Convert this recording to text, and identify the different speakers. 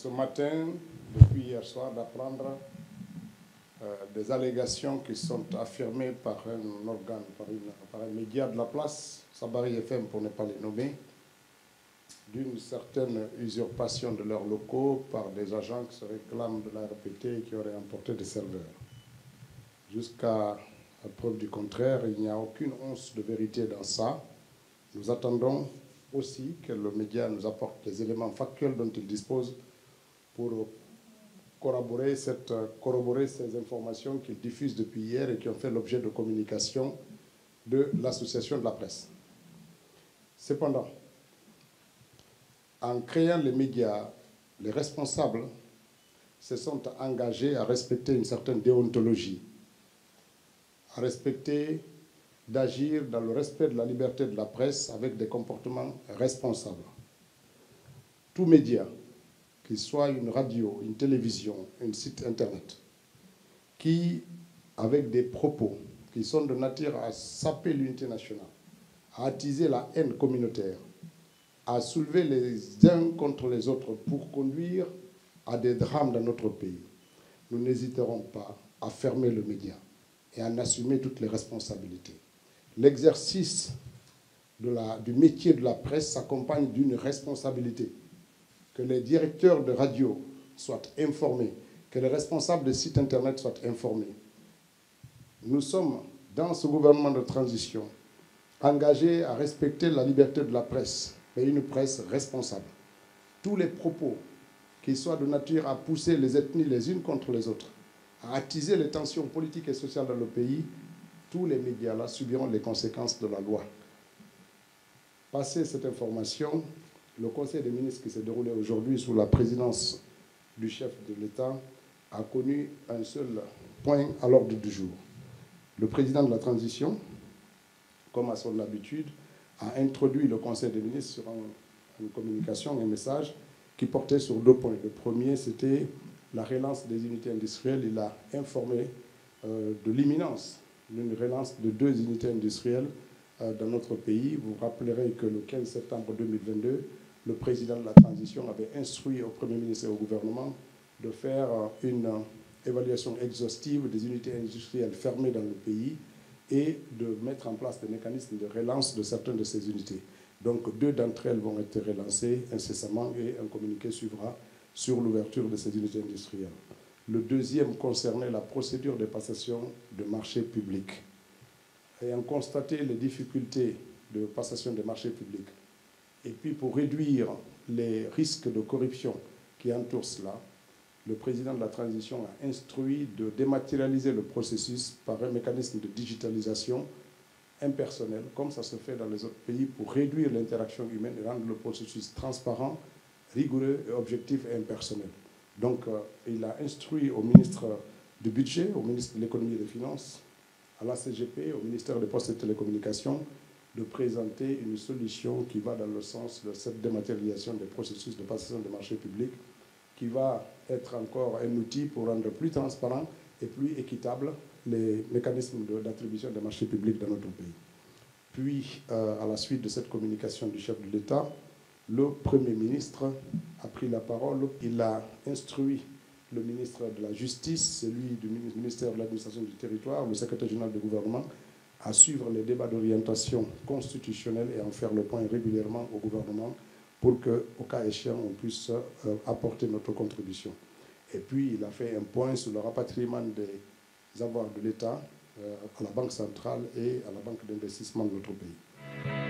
Speaker 1: ce matin, depuis hier soir, d'apprendre des allégations qui sont affirmées par un organe, par un média de la place, Sabari FM pour ne pas les nommer, d'une certaine usurpation de leurs locaux par des agents qui se réclament de la RPT et qui auraient emporté des serveurs. Jusqu'à preuve du contraire, il n'y a aucune once de vérité dans ça. Nous attendons aussi que le média nous apporte les éléments factuels dont il dispose pour corroborer ces informations qu'il diffuse depuis hier et qui ont fait l'objet de communication de l'association de la presse. Cependant, en créant les médias, les responsables se sont engagés à respecter une certaine déontologie, à respecter, d'agir dans le respect de la liberté de la presse avec des comportements responsables. Tout média, qu'il soit une radio, une télévision, un site internet, qui, avec des propos qui sont de nature à saper l'unité nationale, à attiser la haine communautaire, à soulever les uns contre les autres pour conduire à des drames dans notre pays, nous n'hésiterons pas à fermer le média et à en assumer toutes les responsabilités. L'exercice du métier de la presse s'accompagne d'une responsabilité. Que les directeurs de radio soient informés, que les responsables des sites internet soient informés. Nous sommes, dans ce gouvernement de transition, engagés à respecter la liberté de la presse, mais une presse responsable. Tous les propos qui soient de nature à pousser les ethnies les unes contre les autres, à attiser les tensions politiques et sociales dans le pays, tous les médias-là subiront les conséquences de la loi. Passé cette information, le Conseil des ministres qui s'est déroulé aujourd'hui sous la présidence du chef de l'État a connu un seul point à l'ordre du jour. Le président de la transition, comme à son habitude, a introduit le Conseil des ministres sur une communication, un message qui portait sur 2 points. Le premier, c'était la relance des unités industrielles. Il a informé de l'imminence d'une relance de 2 unités industrielles dans notre pays. Vous vous rappellerez que le 15 septembre 2022, le président de la transition avait instruit au Premier ministre et au gouvernement de faire une évaluation exhaustive des unités industrielles fermées dans le pays et de mettre en place des mécanismes de relance de certaines de ces unités. Donc 2 d'entre elles vont être relancées incessamment et un communiqué suivra sur l'ouverture de ces unités industrielles. Le deuxième concernait la procédure de passation de marchés publics. Ayant constaté les difficultés de passation des marchés publics, et puis pour réduire les risques de corruption qui entourent cela, le président de la transition a instruit de dématérialiser le processus par un mécanisme de digitalisation impersonnel, comme ça se fait dans les autres pays, pour réduire l'interaction humaine et rendre le processus transparent, rigoureux, objectif et impersonnel. Donc, il a instruit au ministre du Budget, au ministre de l'Économie et des Finances, à la CGP, au ministère des Postes et des Télécommunications, de présenter une solution qui va dans le sens de cette dématérialisation des processus de passation des marchés publics, qui va être encore un outil pour rendre plus transparent et plus équitable les mécanismes d'attribution des marchés publics dans notre pays. Puis, à la suite de cette communication du chef de l'État, le Premier ministre a pris la parole. Il a instruit le ministre de la Justice, celui du ministère de l'Administration du Territoire, le secrétaire général du gouvernement, à suivre les débats d'orientation constitutionnelle et en faire le point régulièrement au gouvernement pour qu'au cas échéant, on puisse apporter notre contribution. Et puis, il a fait un point sur le rapatriement des avoirs de l'État à la Banque centrale et à la Banque d'investissement de notre pays.